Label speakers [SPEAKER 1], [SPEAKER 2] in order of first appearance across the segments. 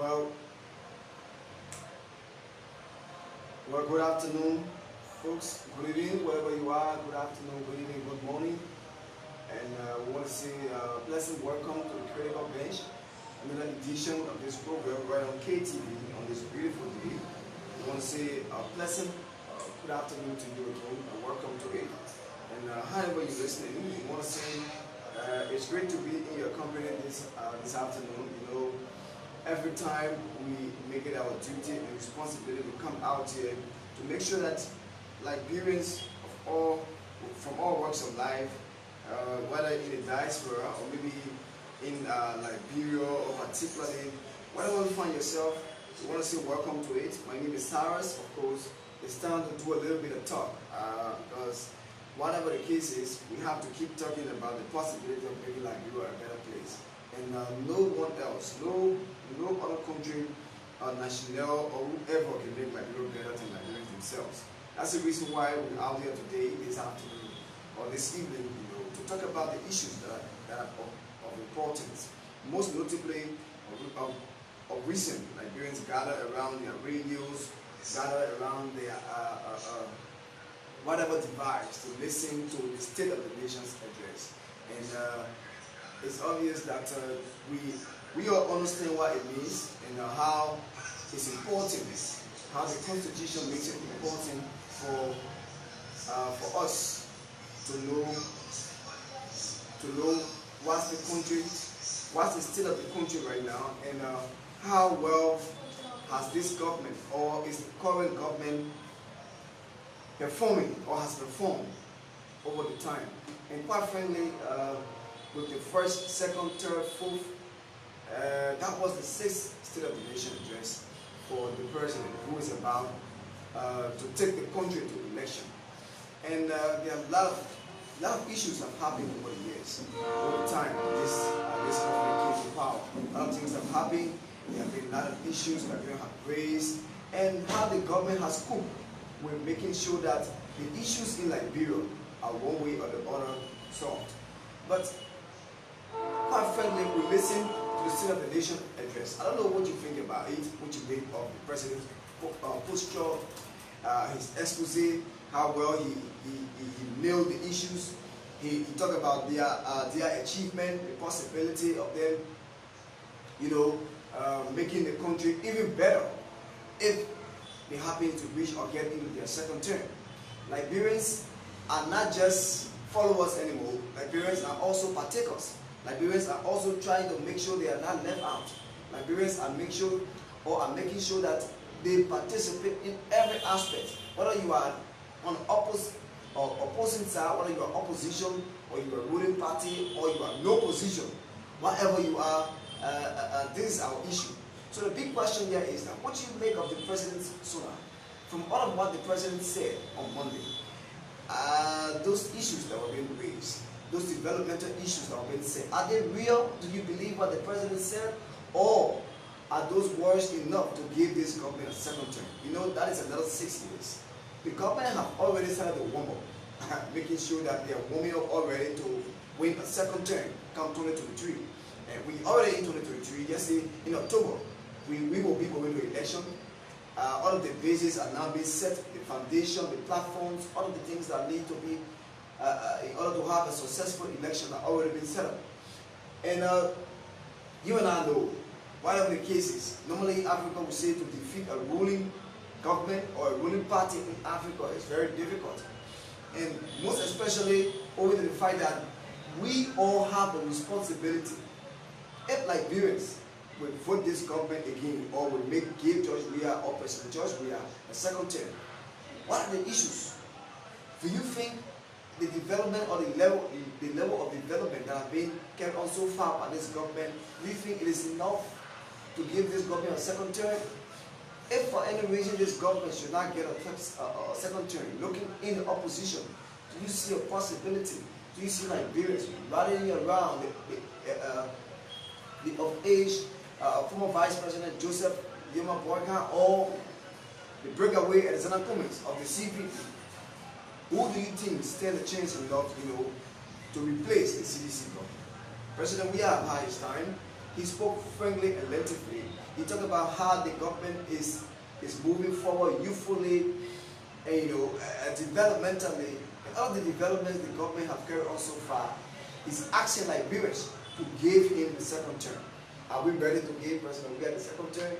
[SPEAKER 1] Well, good afternoon, folks. Good evening, wherever you are. Good afternoon, good evening, good morning. And we want to say a pleasant welcome to the Critical Bench, another edition of this program right on KaeTv on this beautiful day. We want to say a pleasant good afternoon to you again, and welcome to it. And however you're listening, we want to say it's great to be in your company this afternoon. You know, every time we make it our duty and responsibility to come out here to make sure that Liberians from all walks of life, whether in the diaspora or maybe in Liberia or particularly wherever you find yourself, we want to say welcome to it. My name is Cyrus. Of course, it's time to do a little bit of talk because whatever the case is, we have to keep talking about the possibility of making Liberia a better place. And no one else, no other country, national or whoever can make Liberia better than Liberians themselves. That's the reason why we're out here today, this afternoon, or this evening, to talk about the issues that are of importance. Most notably, of recent, Liberians gather around their radios, gather around their whatever device to listen to the State of the Nation's address. And it's obvious that we all understand what it means and how it's important, how the Constitution makes it important for us to know what's the state of the country right now, and how well has this government or is the current government performing or has performed over the time. And quite frankly, with the first, second, third, fourth, that was the sixth State of the Nation address for the president who is about to take the country to election. And there are a lot of issues have happened over the years. Over time, this government came to power. A lot of things have happened. There have been a lot of issues that we have raised, and how the government has coped with making sure that the issues in Liberia are one way or the other solved. But quite frankly, we listen to the State of the Nation address. I don't know what you think about it, what you think of the president's posture, his expose, how well he nailed the issues. He talked about their achievement, the possibility of them, making the country even better if they happen to reach or get into their second term. Liberians are not just followers anymore. Liberians are also partakers. Liberians are also trying to make sure they are not left out. Liberians are making sure that they participate in every aspect. Whether you are on opposing side, whether you are opposition, or you are ruling party, or you are no position, whatever you are, this is our issue. So the big question here is that what do you make of the president's SONA? From all of what the president said on Monday, those issues that were being raised, those developmental issues that were being said, are they real? Do you believe what the president said? Or are those words enough to give this government a second term? That is another 6 years. The government have already started to warm up, making sure that they are warming up already to win a second term come 2023. And we already in 2023, just in October, we will be going to election. All of the bases are now being set, the foundation, the platforms, all of the things that need to be, in order to have a successful election are already been set up. And you and I know, whatever the case is, normally Africa would say to defeat a ruling government or a ruling party in Africa is very difficult. And most especially owing to the fact that we all have the responsibility. If Liberians will vote this government again or will give George Weah or President George Weah a second term, what are the issues? Do you think the development or the level of development that have been kept on so far by this government, do you think it is enough to give this government a second term? If for any reason this government should not get a second term, looking in the opposition, do you see a possibility? Do you see Liberians rallying around the of-age former Vice President Joseph Boyka or the breakaway Alexander Cummings of the CPP? Who do you think stand a chance enough, to replace the CDC government? President Weah have had his time. He spoke frankly and lengthily. He talked about how the government is moving forward youthfully, and developmentally. And all the developments the government have carried on so far is asking Liberians to give him the second term. Are we ready to give President Weah the second term?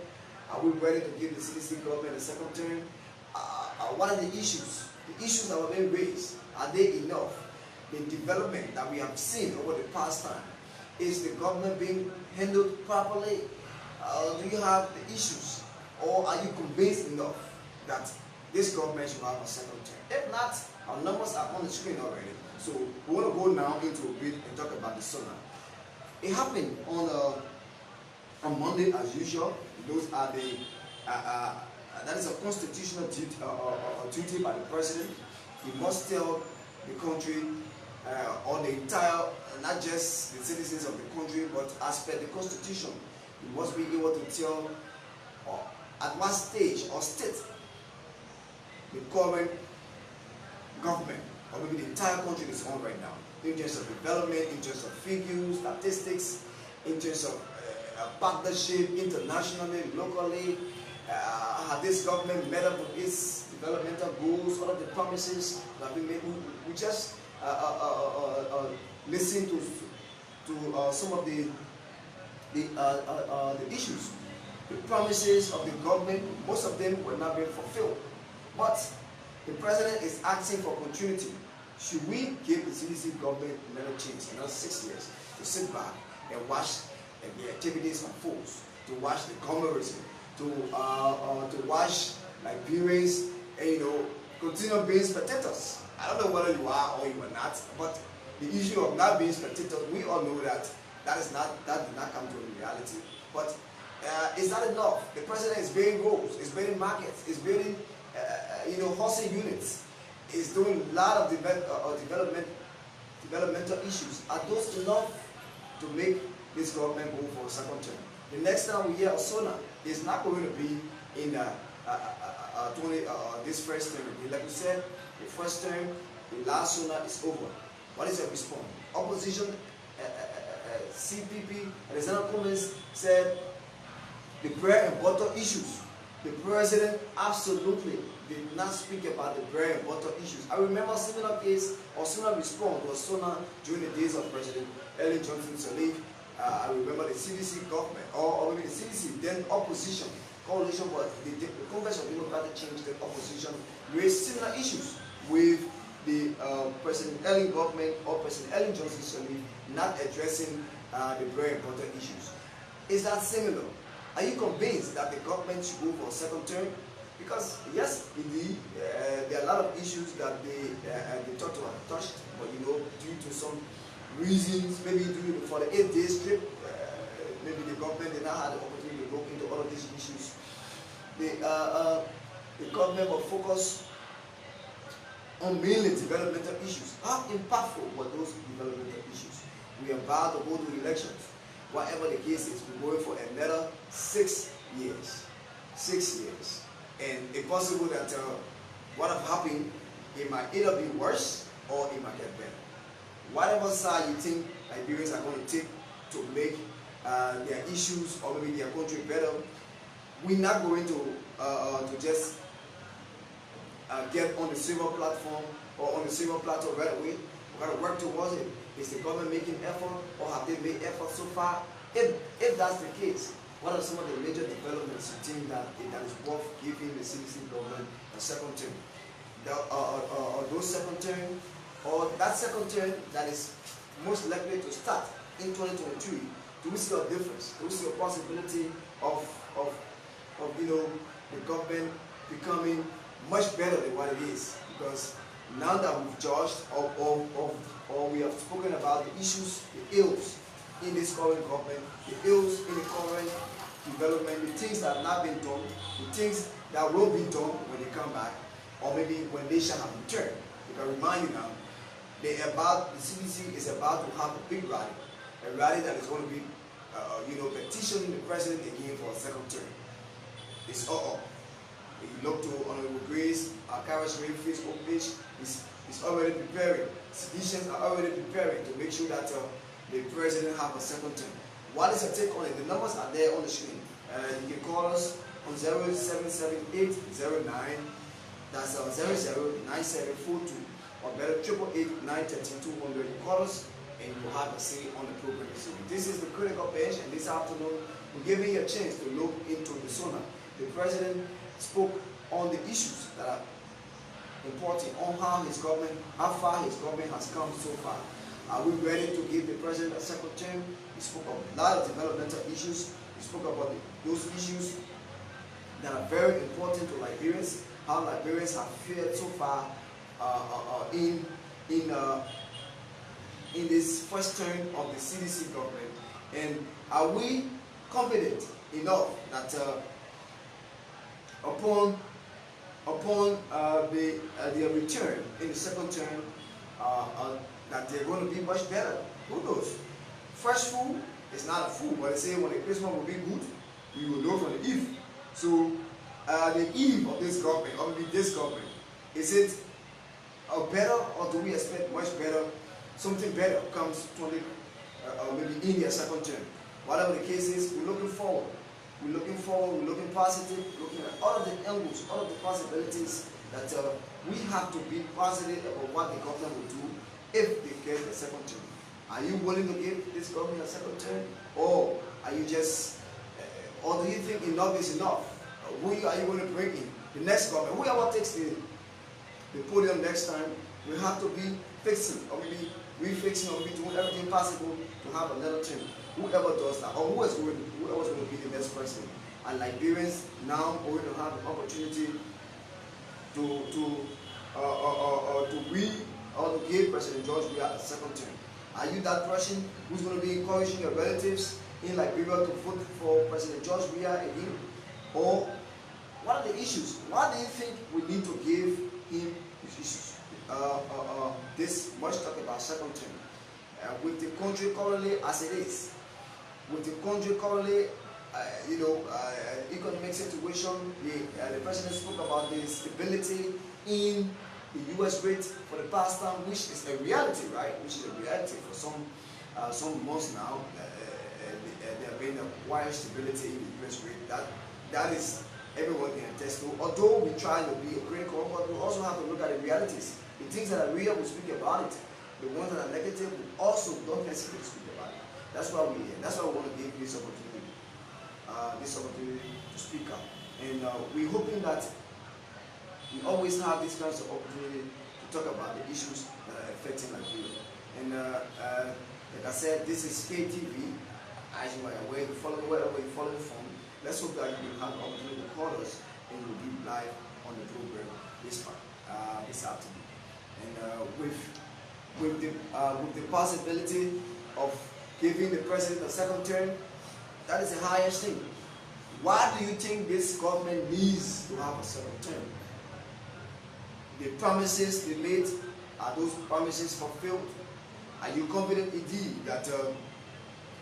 [SPEAKER 1] Are we ready to give the CDC government the second term? What are the issues? The issues that are being raised, are they enough? The development that we have seen over the past time, is the government being handled properly? Do you have the issues? Or are you convinced enough that this government should have a second term? If not, our numbers are on the screen already. So we want to go now into a bit and talk about the SONA. It happened on Monday as usual. Those are the that is a constitutional duty by the president. He must tell the country or the entire, not just the citizens of the country, but as per the constitution, he must be able to tell at what stage or state the current government or maybe the entire country is on right now, in terms of development, in terms of figures, statistics, in terms of partnership internationally, locally. Has this government met up with its developmental goals? What are the promises that have been made? We just listen to some of the issues, the promises of the government. Most of them were not being fulfilled. But the president is asking for continuity. Should we give the CDC government another chance, another 6 years, to sit back and watch the activities unfold, to watch the consumerism, to watch Liberians, continue being spectators? I don't know whether you are or you are not, but the issue of not being spectators, we all know that that did not come to reality. But is that enough? The president is building roads, is building markets, is building housing units, is doing a lot of developmental issues. Are those enough to make this government go for a second term? The next time we hear of SONA is not going to be in this first term. Like we said, the first term, the last SONA is over. What is your response? Opposition, CPP Alexander Cummings said the bread and butter issues. The president absolutely did not speak about the bread and butter issues. I remember a similar case or similar response was SONA during the days of President Ellen Johnson Sirleaf. I remember the CDC government, or maybe the CDC, then opposition, coalition, but the Congress of Democratic Change, the opposition, raised similar issues with the President Ellen government or President Ellen Johnson Sirleaf not addressing the bread and butter issues. Is that similar? Are you convinced that the government should go for a second term? Because yes, indeed, there are a lot of issues that they talked about, touched, but due to some reasons, maybe for the 8-day trip, maybe the government did not have the opportunity to look into all of these issues. The government will focus on mainly developmental issues. How impactful were those developmental issues? We are about to go to elections. Whatever the case is, we're going for another 6 years. 6 years. And it's possible that what have happened, it might either be worse or it might get better. Whatever side you think Liberians are going to take to make their issues or maybe their country better, we're not going to just get on the silver platform or on the silver plateau right away. We're going to work towards it. Is the government making effort, or have they made effort so far? If that's the case, what are some of the major developments you think that is worth giving the CDC government a second term? Those second term, or that second term that is most likely to start in 2023, do we see a difference? Do we see a possibility of the government becoming much better than what it is? Because now that we've judged or we have spoken about the issues, the ills in this current government, the ills in the current development, the things that have not been done, the things that will be done when they come back, or maybe when they shall have returned. You can remind you now, the CDC is about to have a big rally that is going to be, petitioning the president again for a second term. It's all up. You look to Honorable Grace, Cyrus Presenting Facebook page, is already preparing. Citizens are already preparing to make sure that the president have a second term. What is your take on it? The numbers are there on the screen. You can call us on 0778009, that's 009742, or better 888-913-200. You call us and you have a say on the program. So this is the critical bench, and this afternoon we're giving you a chance to look into the SONA. The president spoke on the issues that are important, on how far his government has come so far. Are we ready to give the president a second term? He spoke of a lot of developmental issues. He spoke about those issues that are very important to Liberians, how Liberians have fared so far in this first term of the CDC government. And are we confident enough that upon their return in the second term, that they're going to be much better? Who knows? Fresh food is not a food, but they say when the Christmas will be good, we will know from the eve. So the eve of this government, or maybe this government, is it better, or do we expect much better, something better comes maybe in their second term? Whatever the case is, we're looking forward. We're looking positive, looking at all of the angles, all of the possibilities that we have to be positive about what the government will do if they get the second term. Are you willing to give this government a second term, or are you just, or do you think enough is enough? Who are you going to bring in the next government? Whoever takes the podium next time, we have to be fixing, or maybe refixing, or maybe doing everything possible to have another term. Whoever does that, or whoever's going to be the next president. And Liberians now are going to have the opportunity to give President George Weah a second term. Are you that person who's going to be encouraging your relatives in Liberia to vote for President George Weah again? Or what are the issues? Why do you think we need to give him his issues? This much talk about second term. With the country currently as it is, with the country currently, economic situation, the president spoke about the stability in the U.S. rate for the past time, which is a reality, right? Which is a reality for some months now. There have been a wide stability in the U.S. rate. That is everyone can attest to. Although we try to be critical, but we also have to look at the realities. The things that are real, we speak about it. The ones that are negative, we also don't necessarily speak about it. That's why we're here. That's why we want to give this opportunity to speak up. And we're hoping that we always have these kinds of opportunity to talk about the issues that are affecting Nigeria. And like I said, this is KaeTv. As you are aware, you follow wherever you follow from. Let's hope that you will have the opportunity to call us and we'll be live on the program this afternoon. And with the possibility of giving the president a second term, that is the highest thing. Why do you think this government needs to have a second term? The promises they made, are those promises fulfilled? Are you confident indeed that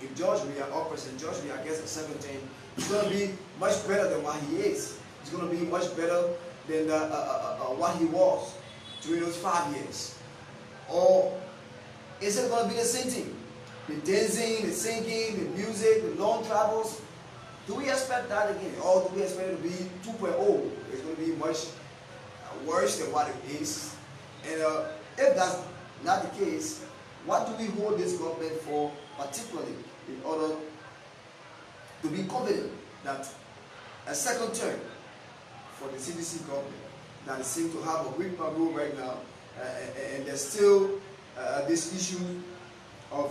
[SPEAKER 1] if George Weah or President George Weah gets a second term, it's going to be much better than what he is? It's going to be much better than what he was during those 5 years? Or is it going to be the same thing? The dancing, the singing, the music, the long travels? Do we expect that again? Or do we expect it to be 2.0? It's going to be much worse than what it is? And if that's not the case, what do we hold this government for, particularly in order to be confident that a second term for the CDC government that seems to have a weak rule right now, and there's still this issue of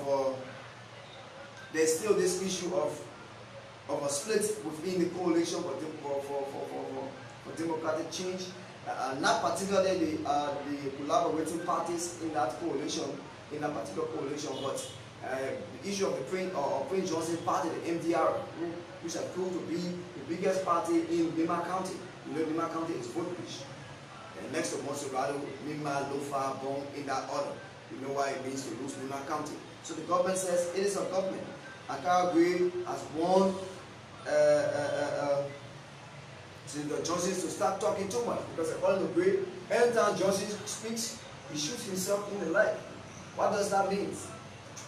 [SPEAKER 1] a split within the coalition for democratic change, not particularly the collaborating parties in that coalition, in that particular coalition, but the issue of the Prince Johnson party, the MDR, which has proved to be the biggest party in Lima County. You know, Lima County is vote-rich. And next to Monserrado, Lima, Lofa, Bon, in that order. You know why it means to lose Lima County. So the government says it is a government. Akara Gray has won Senator Johnson to start talking too much, because according to Gray, anytime Johnson speaks, he shoots himself in the leg. What does that mean?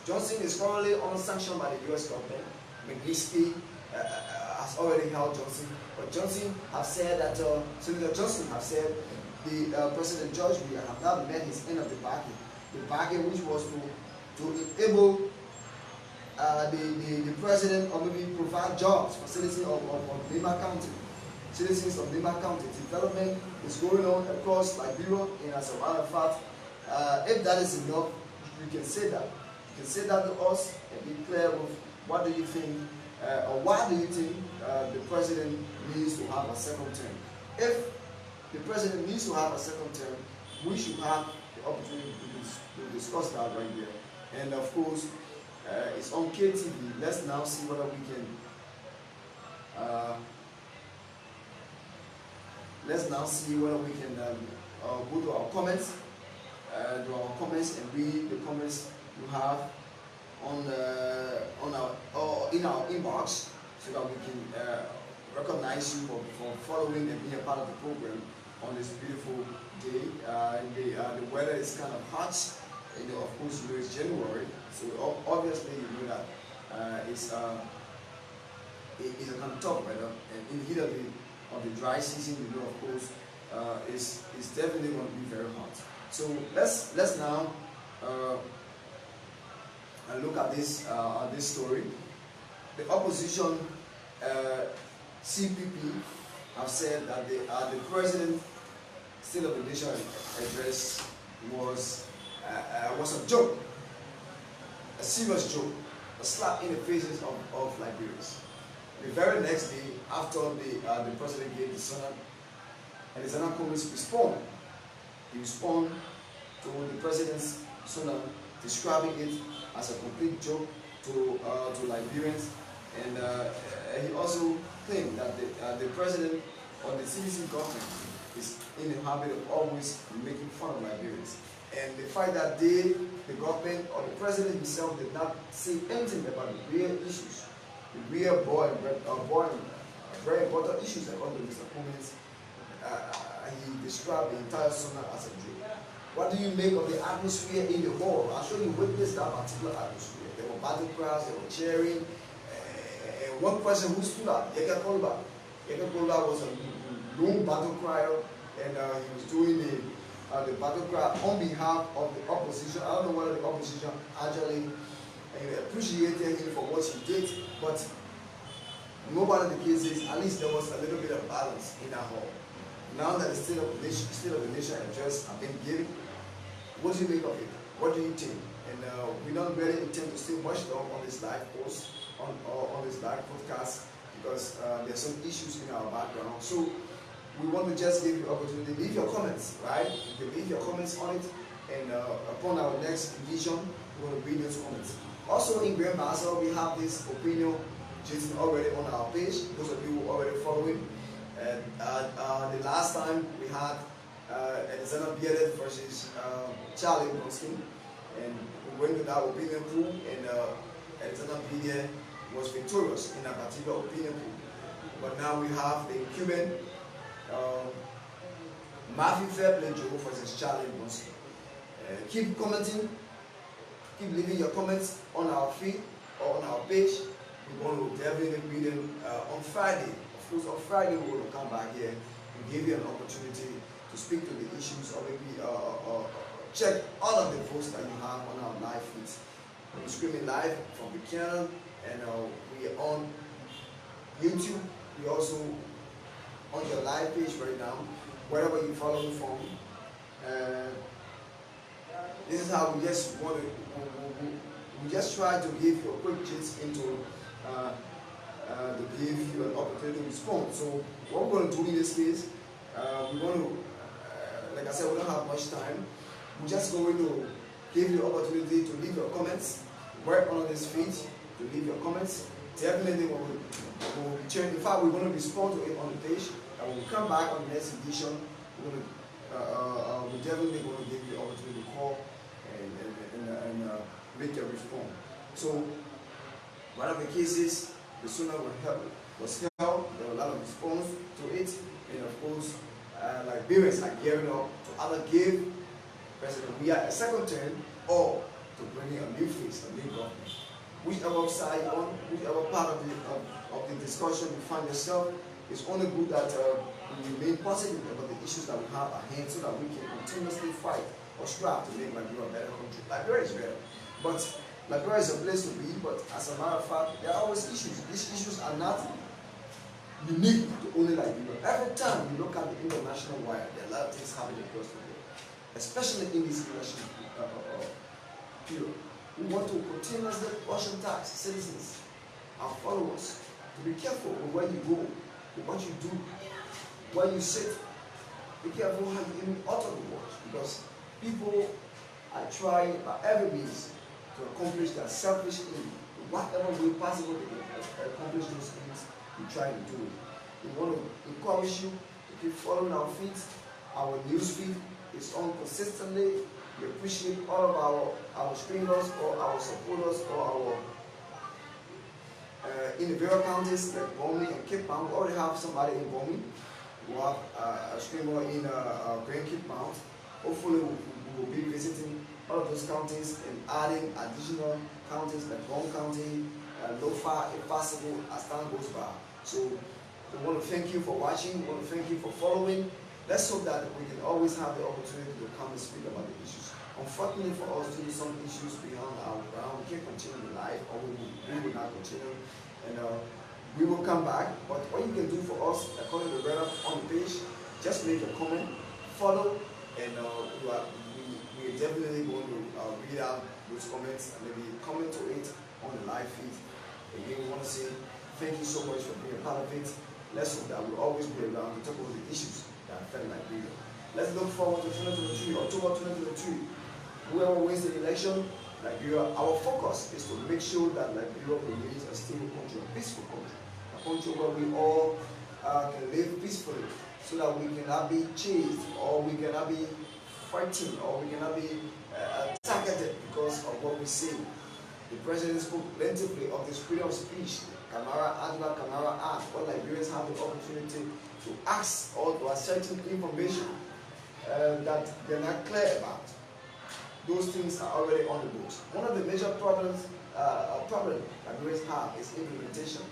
[SPEAKER 1] Johnson is currently unsanctioned by the U.S. government. McGinsky has already held Johnson, but Johnson have said that Senator Johnson have said the President George Weah have not met his end of the bargain. The bargain which was to enable the president or maybe provide jobs for citizens of Lima County. Citizens of Lima County. Development is going on across Liberia, and as a matter of fact, if that is enough, you can say that. You can say that to us and be clear with what do you think, or why do you think the president needs to have a second term. If the president needs to have a second term, we should have the opportunity to discuss that right there. And of course, it's on KaeTv. Let's now see whether we can go to our comments, and read the comments you have on in our inbox, so that we can recognize you for following and being a part of the program on this beautiful day. The weather is kind of hot. Of course, it's January, so obviously you know that it's a kind of tough weather, and in the heat of the dry season, of course, it's definitely going to be very hot. So let's now look at this story. The opposition CPP have said that the president's State of the Nation address was a joke, a serious joke, a slap in the faces of Liberians. The very next day, after the president gave the SONA, Alexander Cummings responded. He responded to the president's SONA, describing it as a complete joke to Liberians, and he also claimed that the president or the CDC government is in the habit of always making fun of Liberians. And the fact that the government or the president himself did not say anything about the real issues, the real very important issues according to Mr. Cummings, he described the entire SONA as a joke. What do you make of the atmosphere in the hall? I'm sure you witnessed that particular atmosphere. There were battle cries, they were cheering. And one person who stood up, Yeka Kolba. Yeka Kolba was a lone battle crier, and he was doing the battle cry on behalf of the opposition. I don't know whether the opposition actually appreciated him for what he did, but no matter the cases, at least there was a little bit of balance in that hall. Now that the State of the Nation address have been given, what do you make of it? What do you think? And we don't really intend to stay much long on this live post, on this live podcast, because there's some issues in our background. So we want to just give you opportunity to leave your comments, right? You can leave your comments on it, and upon our next edition, we're going to read those comments. Also in Grand Basel, we have this opinion just already on our page. Those of you who are already following. And the last time we had Alexander Bearded versus Charlie Bronski, and we went to that opinion pool, and Alexander Bearded was victorious in that particular opinion pool. But now we have the Cuban Matthew Fairplay Joe versus Charlie Bronski. Keep commenting, keep leaving your comments on our feed or on our page. We're going to definitely read them on Friday. Of course, on Friday we're going to come back here and give you an opportunity to speak to the issues, or maybe check all of the posts that you have on our live feeds. We're streaming live from Buchanan, and we are on YouTube. We're also on your live page right now, wherever you follow me from. This is how we just want to, we just try to give you a quick gist into to give you an opportunity to respond. So what we're going to do in this case, we're going to, like I said, we don't have much time. We're just going to give you the opportunity to leave your comments right on this feed, to leave your comments. Definitely we'll return. In fact, we're going to respond to it on the page, and when we come back on the next edition, we're definitely going to give you the opportunity to call and make your response. So one of the cases, the SONA was held, there was a lot of response to it, and of course, Liberians are gearing up to either give President Weah a second term or to bring in a new face, a new government. whichever side on, whichever part of the discussion you find yourself, it's only good that we remain positive about the issues that we have at hand so that we can continuously fight or strive to make Liberia a better country. Liberia is better, but Liberia is a place to be, but as a matter of fact, there are always issues. These issues are not unique to only Liberia. Every time you look at the international wire, there are a lot of things happening across the world, especially in this election period. We want to continuously caution tax citizens and followers to be careful with where you go, with what you do, where you sit. Be careful how you even utter the words, because people are trying by every means to accomplish their selfish aim. Whatever way possible they can accomplish those things, we try to do it. We want to encourage you to keep following our feed. Our news feed is on consistently. We appreciate all of our streamers or our supporters or our in the various counties like Bomi and Cape Town. We already have somebody in Bomi. We have a streamer in Grand Cape Town. Hopefully we will be visiting all of those counties and adding additional counties like Bon County, Lofa, if possible, as time goes by. So we want to thank you for watching. We want to thank you for following. Let's hope that we can always have the opportunity to come and speak about the issues. Unfortunately for us, due to some issues beyond our ground, we can't continue the live, or we will not continue. And we will come back. But what you can do for us, according to the write-up on the page, just make a comment, follow, and we are definitely going to read out those comments and maybe comment to it on the live feed. Again, we want to say thank you so much for being a part of it. Let's hope that we'll always be around to talk about the issues that affect Liberia. Let's look forward to 2023, October 2023. Whoever wins the election, Liberia, our focus is to make sure that Liberia remains a stable country, a peaceful country, a country where we all can live peacefully, so that we cannot be chased, or we cannot be fighting, or we cannot be targeted because of what we say. The president spoke plentifully of the freedom of speech, Camara Act, what Liberians have the opportunity to ask or to assert information that they're not clear about. Those things are already on the books. One of the major problems Liberians have is implementation.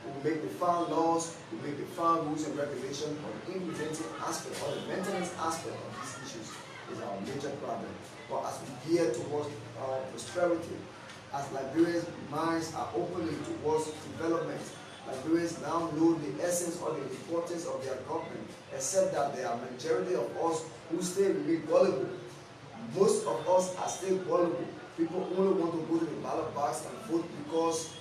[SPEAKER 1] We make the farm laws, we make the farm rules and regulations, but the implementing aspect or the maintenance aspect of these issues is our major problem. But as we gear towards prosperity, as Liberians' minds are opening towards development, Liberians now know the essence or the importance of their government, except that there are majority of us who still remain gullible. Most of us are still gullible. People only want to go to the ballot box and vote because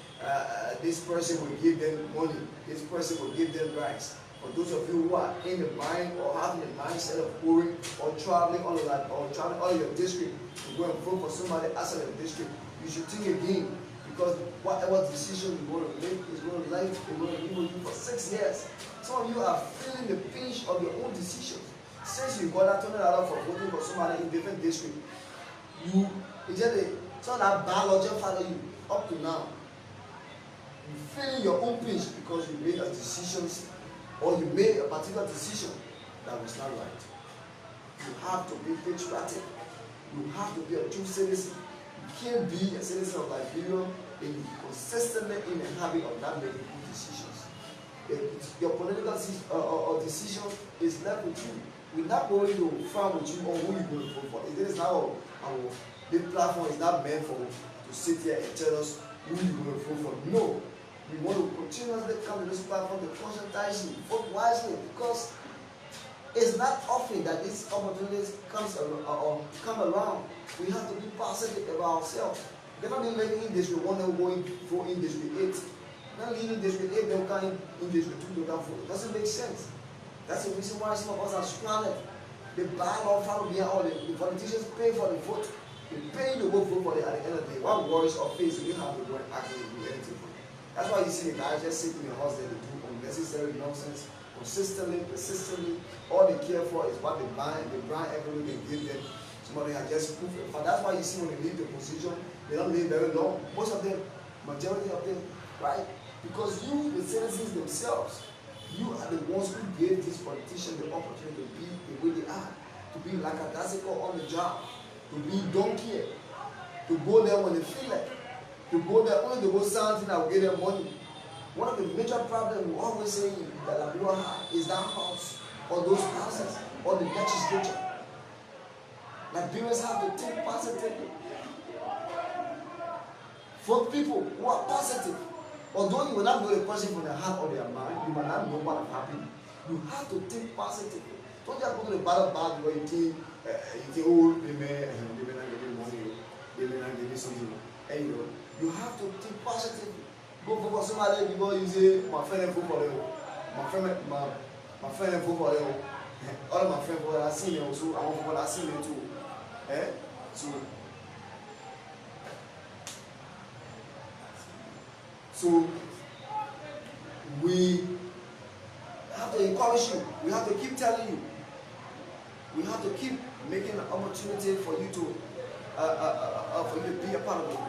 [SPEAKER 1] this person will give them money, this person will give them rights. For those of you who are in the mind or having the mindset of going or traveling all of your district to go and vote for somebody outside of the district, you should think again, because whatever decision you're going to make is going to live with you for 6 years. Some of you are feeling the pinch of your own decisions. Since you got that $200 for voting for somebody in different district, it's not that biology follow you up to now. You feeling your own pinch because you made a decision, or you made a particular decision that was not right. You have to be patriotic. You have to be a true citizen. You can't be a citizen of Liberia and consistently in the habit of not making good decisions. Your political decision is left with you. We're not going to farm with you on who you're going to vote for. It is now this platform is not meant for to sit here and tell us who you're going to vote for. No. We want to continuously come to this platform to conscientize you, vote wisely, because it's not often that these opportunities come around. We have to be positive about ourselves. They're not being living in District 1 and going for in District 8. Not living in District 8, they'll come in District 2, they'll come for. It doesn't make sense. That's the reason why some of us are stranded. They buy or follow behind all the politicians pay for the vote. They pay the vote for it at the end of the day. What worries or face do you have to go and actually do anything for? That's why you see the guys just sitting in the house there to do unnecessary nonsense, consistently, persistently. All they care for is what they buy everything they give them. Somebody has just proved it. But that's why you see when they leave the position, they don't live very long. Most of them, majority of them, right? Because you, the citizens themselves, you are the ones who gave these politicians the opportunity to be the way they are, to be like a dazzle on the job, to be don't care, to go there when they feel like. To go there, only to go something that will get them money. One of the major problems we always say that Liberia have is that house or those houses or the legislature. Liberians have to think positively. For people who are positive, although you will not know the person from their heart or their mind, you might not know what has happened. You have to think positively. Don't just go to the battle bag where you think, oh, they may not give you money, they may not give you something. And you have to think positively. Go for somebody because you say, my friend and football, my friend and football, all of my friends are seen also, I want football, I seen them too. So we have to encourage you. We have to keep telling you. We have to keep making an opportunity for you to be a part of it.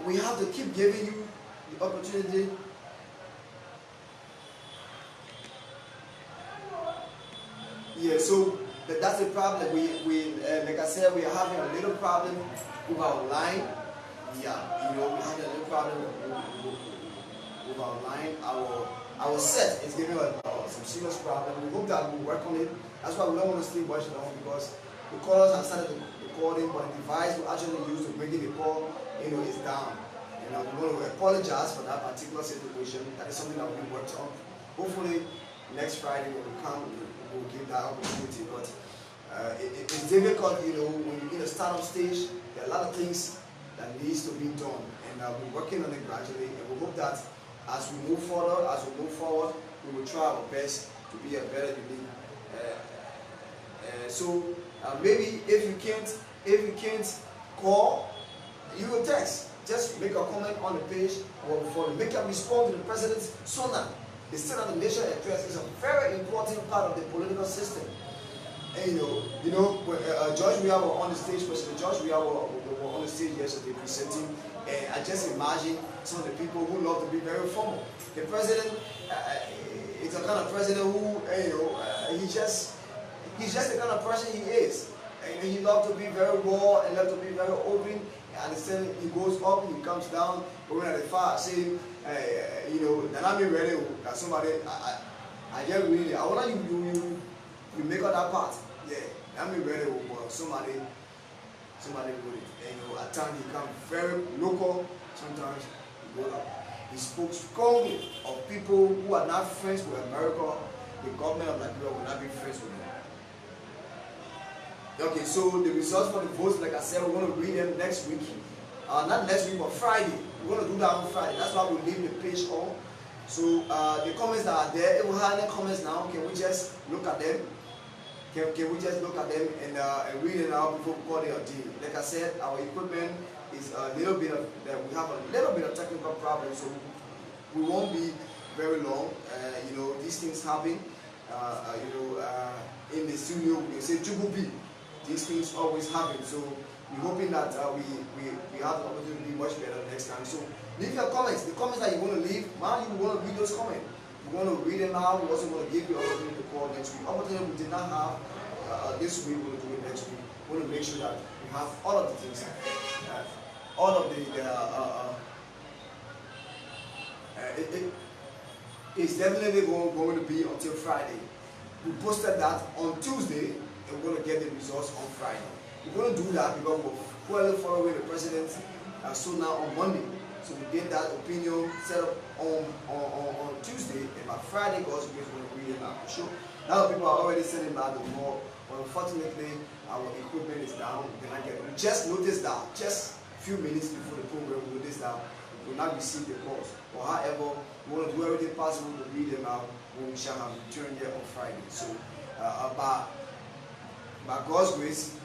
[SPEAKER 1] We have to keep giving you the opportunity. Yeah, so that's the problem. We like I said, we are having a little problem with our line. Yeah, we have a little problem with our line. Our set is giving us some serious problem. We hope that we'll work on it. That's why we don't want to stay watching on, because the callers have started recording, but the device we actually use to bring in the call, is down. We want to apologize for that particular situation. That is something that we worked on. Hopefully next Friday when we come, we'll give that opportunity. But it's difficult, when you're in a startup stage. There are a lot of things that needs to be done, and we're working on it gradually. And we hope that as we move forward, we will try our best to be a better unique. So maybe if you can't call, you will text. Just make a comment on the page, or before you make a response to the president's SONA. The State of the Nation address is a very important part of the political system. And George Weah was on the stage. President George Weah was on the stage yesterday presenting, and I just imagine some of the people who love to be very formal. The president is a kind of president who, he's just the kind of person he is. And he loves to be very raw and loves to be very open. And then he goes up, he comes down, going at the far, saying, then I'm ready. Somebody, I just really, I want you make out that part. Yeah, I'm ready. But somebody would it. And at times he comes very local. Sometimes he goes up. He spoke strongly of people who are not friends with America. The government of Liberia will not be friends with them. Okay, so the results for the votes, like I said, we're going to read them next week. Not next week, but Friday. We're going to do that on Friday. That's why we leave the page on. So the comments that are there, if we have any comments now, can we just look at them? Can we just look at them and read it out before we call it a deal? Like I said, our equipment is a little bit of, we have a little bit of technical problems, so we won't be very long. These things happen. In the studio, we say Jububi. These things always happen, so we're hoping that we have the opportunity to be much better next time. So leave your comments. The comments that you want to leave, man, you want to read those comments. We want to read them now. We also want to give you an opportunity to call next week. Opportunity we did not have this week, we're going to do it next week. We want to make sure that we have all of the things, all of it's definitely going to be until Friday. We posted that on Tuesday, and we're going to get the results on Friday. We're going to do that because we're following the president's SONA on Monday. So we get that opinion set up on Tuesday, and by Friday, God's grace, we're going to read it out. Sure. Now people are already sending back the more, but unfortunately, our equipment is down. We just noticed that, just a few minutes before the program, we noticed that we will not receive the calls. Or however, we want to do everything possible to read them out when we shall have returned there on Friday. So by God's grace,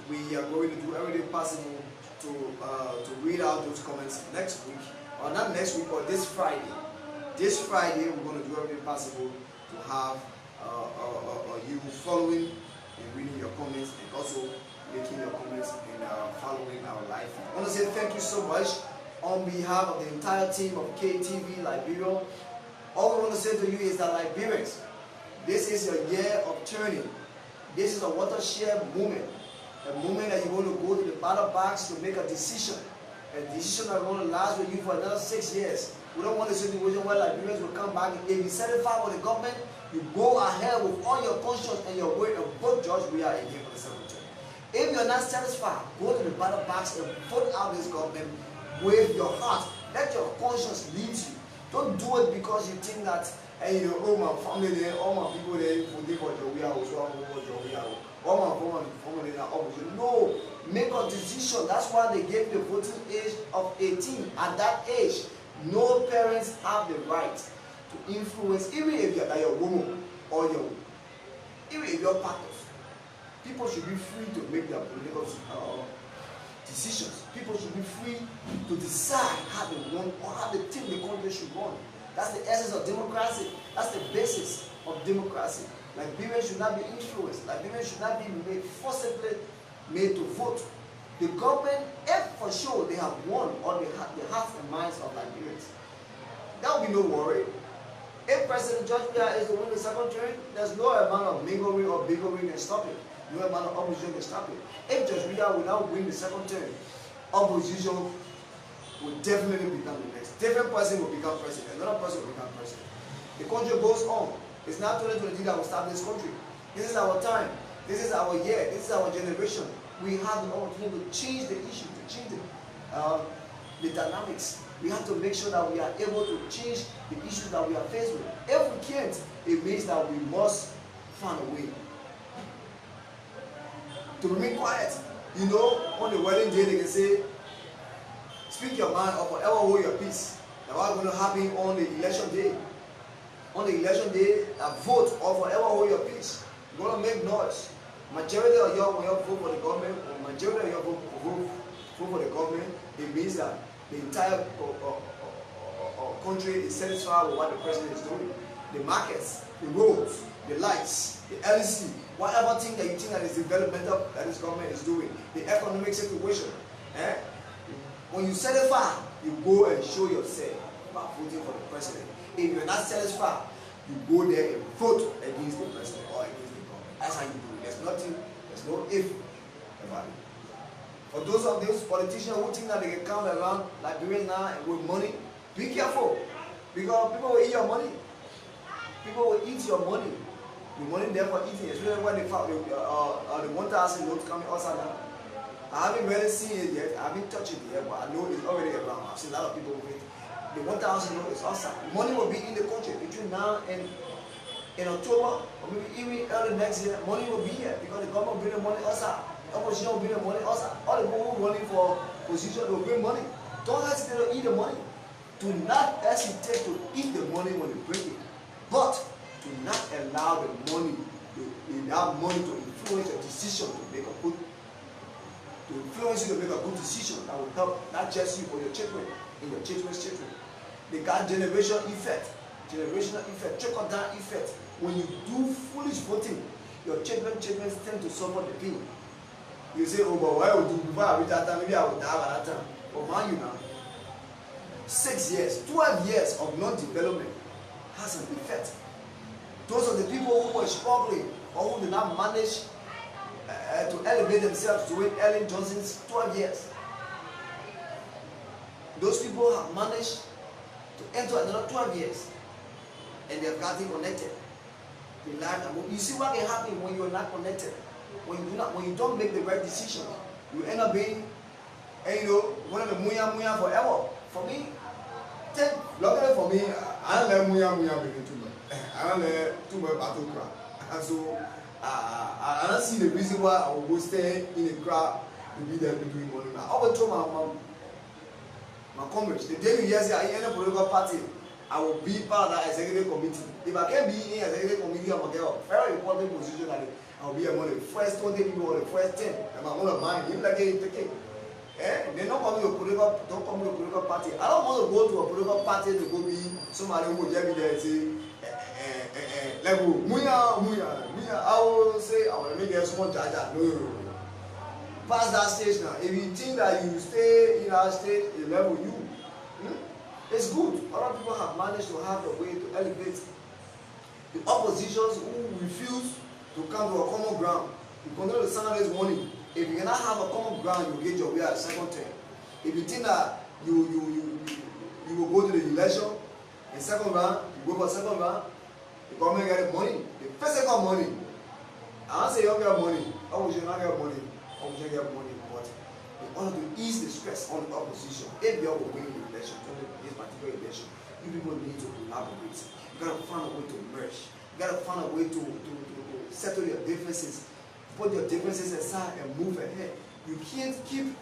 [SPEAKER 1] we are going to do everything possible to read out those comments next week, or not next week, but this Friday. This Friday, we're going to do everything possible to have you following and reading your comments, and also making your comments and following our live. I want to say thank you so much on behalf of the entire team of KaeTv Liberia. All we want to say to you is that Liberians, this is your year of turning. This is a watershed moment. A moment that you want to go to the ballot box to make a decision. A decision that will last with you for another 6 years. We don't want a situation where Liberians will come back. If you satisfied with the government, you go ahead with all your conscience and your weight and vote George Weah again for the second term. If you're not satisfied, go to the ballot box and vote out this government with your heart. Let your conscience lead you. Don't do it because you think that, hey, you know, all my family there, all my people there, voting for George Weah, all my family there, opposition. No, make a decision. That's why they gave the voting age of 18. At that age, no parents have the right to influence, even if you're like a woman or even if you're part of. People should be free to make their political decisions. People should be free to decide how they want or how they think the country should run. That's the essence of democracy. That's the basis of democracy. Liberians should not be influenced. Liberians should not be forcibly made to vote. The government, if for sure they have won or they have the hearts and minds of Liberians, there will be no worry. If President George Weah is to win the second term, there's no amount of mingling or bickering can stop it. No amount of opposition can stop it. If George Weah will now win the second term, opposition will definitely become the next. Different person will become president. Another person will become president. The country goes on. It's not 2023 that will stop this country. This is our time. This is our year. This is our generation. We have the opportunity to change the issue, to change the dynamics. We have to make sure that we are able to change the issues that we are faced with. If we can't, it means that we must find a way to remain quiet. You know, on the wedding day, they can say, speak your mind or forever hold your peace. Now, what's going to happen on the election day? On the election day, a vote or forever hold your peace. You're going to make noise. Majority of y'all, when you vote for the government, or majority of y'all vote for the government, it means that the entire country is satisfied with what the president is doing. The markets, the roads, the lights, the LEC, whatever thing that you think that is developmental that this government is doing, the economic situation. When you satisfy, you go and show yourself by voting for the president. If you're not satisfied, you go there and vote against the president or against the government. That's how you do it. There's nothing, there's no if about it. For those of those politicians who think that they can come around Liberians now with money, be careful. Because people will eat your money. People will eat your money. The money there for eating, especially when they found the 1,000 notes coming outside now. I haven't really seen it yet. I haven't touched it yet, but I know it's already around. I've seen a lot of people with it. The 1,000 notes is outside. Money will be in the country between now and in October, or maybe even early next year. Money will be here because the government will bring the money outside. Opposition will bring the money outside. All the people who are running for position will bring money. Don't hesitate to eat the money. Do not hesitate to eat the money when you bring it. But do not allow the money, to influence your decision to make a good, decision that will help not just you but your children and your children's children. They got generational effect, trickle down effect. When you do foolish voting, your children tend to suffer the pain. You say, oh, but why would you, before I reach that time, maybe I would die by that time. But mind you now, 6 years, 12 years of non-development has an effect. Those are the people who were struggling or who did not manage to elevate themselves to win Ellen Johnson's 12 years. Those people have managed to enter another 12 years and they have gotten connected. You see what can happen when you are not connected. When you don't make the right decision, you end up being, one of the muya forever. For me, luckily for me, I don't let muya begin too much. I don't let too much battle crowd. And so, I don't see the reason why I will go stay in a crowd to be there between one another. I always told my comrades, the day you hear say I enter a political party, I will be part of that executive committee. If I can't be in the executive committee, I'm going to get a very important position that I'll be among the first 20 people or the first 10. I'm one of mine. Even like they take. They don't come to a political party. I don't want to go to a political party to go be somebody who will just be there and say, muya. I will say, I will make it someone judge. No. Pass that stage now. If you think that you stay in that stage, a level it's good. Other people have managed to have a way to elevate the oppositions who refuse to come to a common ground. You continue to sound this warning. If you cannot have a common ground, you get your way at second term. If you think that you will go to the election in second round, you go for second round, the government get money. The first got money. I don't say you don't get money. How would you not get money? How would you get money? But in order to ease the stress on the opposition, if you are winning the election, this particular election, you people need to collaborate. You gotta find a way to merge. You gotta find a way to settle your differences. Put your differences aside and move ahead. You can't keep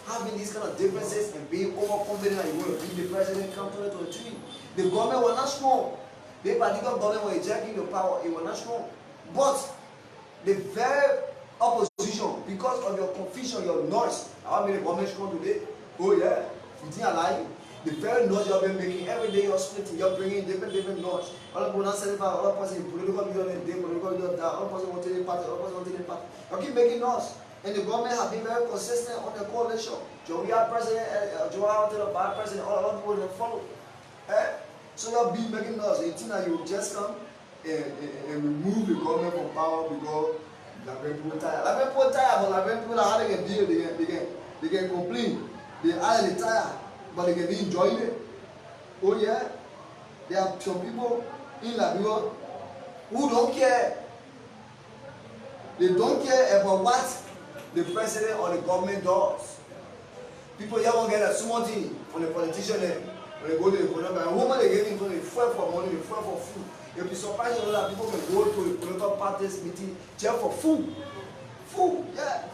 [SPEAKER 1] having these kind of differences and being overconfident that you're going to be the president come 2023. The government was not strong. The particular government was ejecting the power, it was not strong. But the very opposition, because of your confusion, your noise, how many government strong today? Oh yeah, you think I lie? The very noise you have been making, every day you're splitting, you're bringing different noise. All people not selling power, all person in political leader, political leader, all person want to take part, all person want to take part. You keep making noise. And the government have been very consistent on the coalition. Weah president, Weah vice president, all people that follow. So you'll be making noise. You think that you just come and remove the government from power because the people tired. The people tired, but the people are having a deal. They can complain. They are tired, but they can be enjoying it. Oh yeah, there are some people in Liberia who don't care. They don't care about what the president or the government does. People here won't get a small thing from the politician there. When they go to the economy, and women they get into the fuel for money, the fuel for food. You'll be surprised to know that people can go to the political parties meeting just for food. Food, yeah.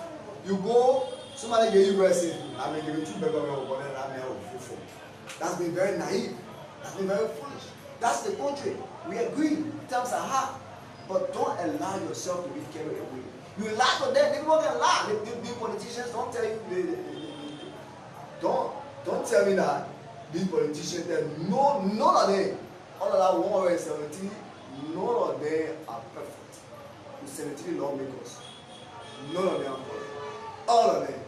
[SPEAKER 1] You go, somebody get you rest in. I mean, give you 2 burgers or whatever, I mean, food for. That's been very naive. That's been very foolish. That's the country. We agree. Times are hard. But don't allow yourself to be carried away. You lie to them, people can lie. The politicians don't tell you, don't tell me that these politicians, none of them, all of that 170, none of them are perfect. The 73 lawmakers, none of them are perfect. All of them.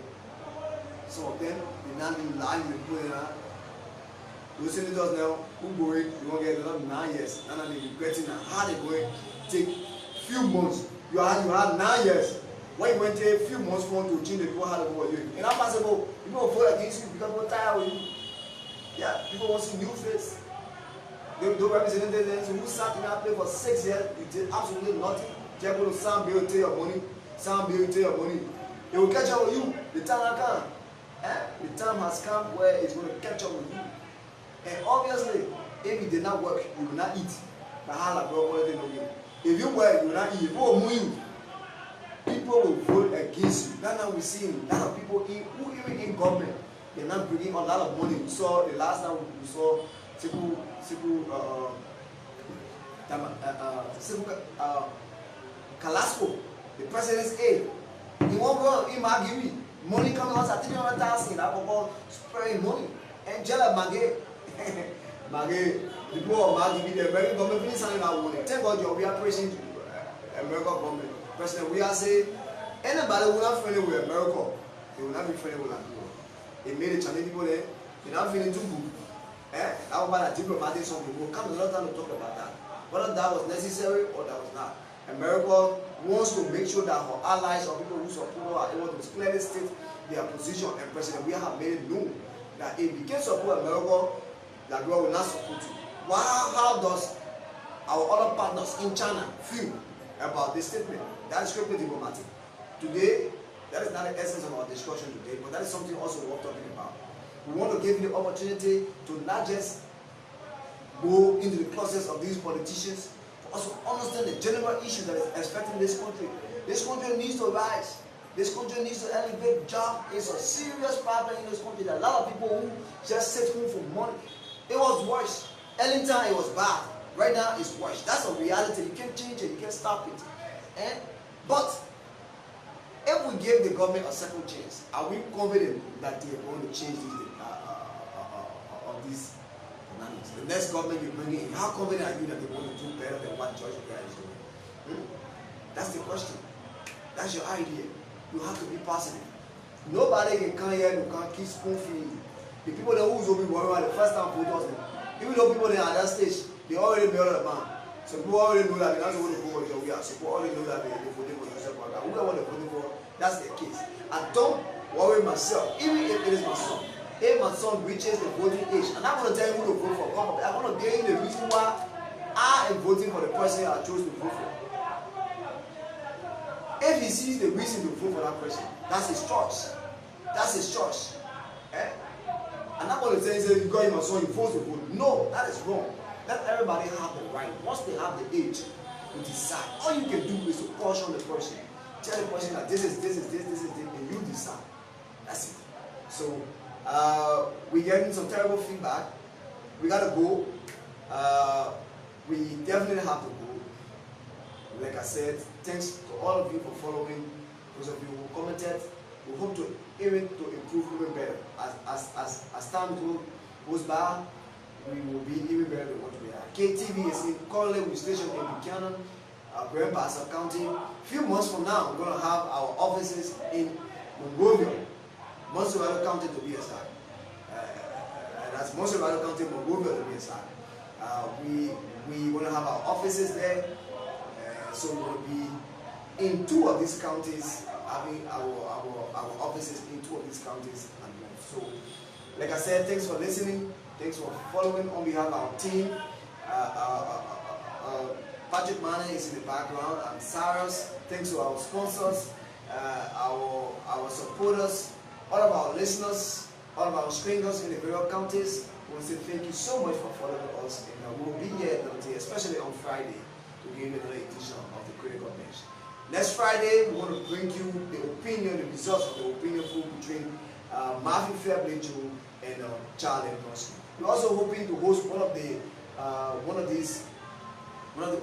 [SPEAKER 1] Some of them, they not been lying, they put in that. Those senators now, who going, you won't get another 9 years, and then they're regretting how they're going to take few months. You had 9 years. When you went to a few months for to change the people how to vote you. It's not possible. People will vote against you because they're tired with you. Yeah, people want to see new face. They representatives who sat in that place for 6 years, you did absolutely nothing. Just go to some bill, take your money. Some bill, take your money. They will catch up with you. The time has come. The time has come where it's going to catch up with you. And obviously, if it did not work, you will not eat. If you work, you will not eat. People will move you. People will vote against you. That's how we see a lot of people who even in government, they're not bringing a lot of money. We saw the last time we saw Kalasco, the president's aide. He won't go in Magiri. Money coming out at 300,000. I will spraying money. And Jella Magé, the people of Magiri, they're very government finish signing that money. Thank God we are praising American government. President Weah say anybody who not friendly with America, they will not be friendly with Nigeria. They made the Chinese people there, they're not feeling too good. How about a diplomatic something? We'll come another time to talk about that. Whether that was necessary or that was not. America wants to make sure that her allies or people who support her are able to clearly state their position, and President Weah have made it known that if we can support America, that we will not support you. How does our other partners in China feel about this statement? That is strictly diplomatic. Today, that is not the essence of our discussion today, but that is something also worth talking about. We want to give you the opportunity to not just go into the process of these politicians, but also understand the general issue that is affecting this country. This country needs to rise. This country needs to elevate. Job is a serious problem in this country. There are a lot of people who just sit home for money. It was worse. Early time it was bad. Right now it's worse. That's a reality. You can't change it. You can't stop it. But if we give the government a second chance, are we confident that they are going to change these dynamics? The next government you bring in, how confident are you that they're going to do better than what George Weah is doing? That's the question. That's your idea. You have to be positive. Nobody can come here and can keep spoon feeding. The people that who's will be worried about the first time voters, even though people that are at that stage, they already built a man. So people already know that that's what they vote for Weah. So people already know that they're voting for Joseph Wanga. Whoever they're voting for, that's their case. I don't worry myself, even if it is my son. If my son reaches the voting age, and I'm going to tell him who to vote for, I'm going to give him the reason why I am voting for the person I chose to vote for. If he sees the reason to vote for that person, that's his choice. That's his choice. Eh? I'm not going to tell you, you got him my son, you force to vote. No, that is wrong. Let everybody have the right. Once they have the age to decide, all you can do is to caution the person. Tell the person that this is this, and you decide. That's it. So, we're getting some terrible feedback. We gotta go. We definitely have to go. Like I said, thanks to all of you for following. Those of you who commented, we hope to improve even better. As time goes by, we will be even better than what we are. KaeTv is currently with station in Buchanan, Grandpass County. A few months from now, we're going to have our offices in Monrovia, Montserrat County to be aside. That's Montserrat County, Monrovia to be aside. We're going to have our offices there, so we will be in 2 of these counties, having our offices in 2 of these counties and more. So, like I said, thanks for listening. Thanks for following on behalf of our team. Patrick Manning is in the background. I'm Cyrus. Thanks to our sponsors, our supporters, all of our listeners, all of our stringers in the various counties. We want to say thank you so much for following us. And we'll be here today, especially on Friday, to give you another edition of the Critical Bench. Next Friday, we want to bring you the opinion, the results of the opinion poll between Marvin Fairblade and Charlie Bronson. We're also hoping to host one of the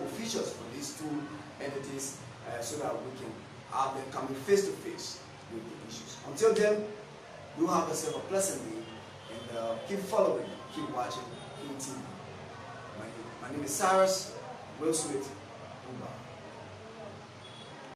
[SPEAKER 1] officials from these 2 entities, so that we can have them coming face to face with the issues. Until then, you have yourself a pleasant day, and keep following, keep watching KaeTv. My name is Cyrus. Will Sweet. Goodbye.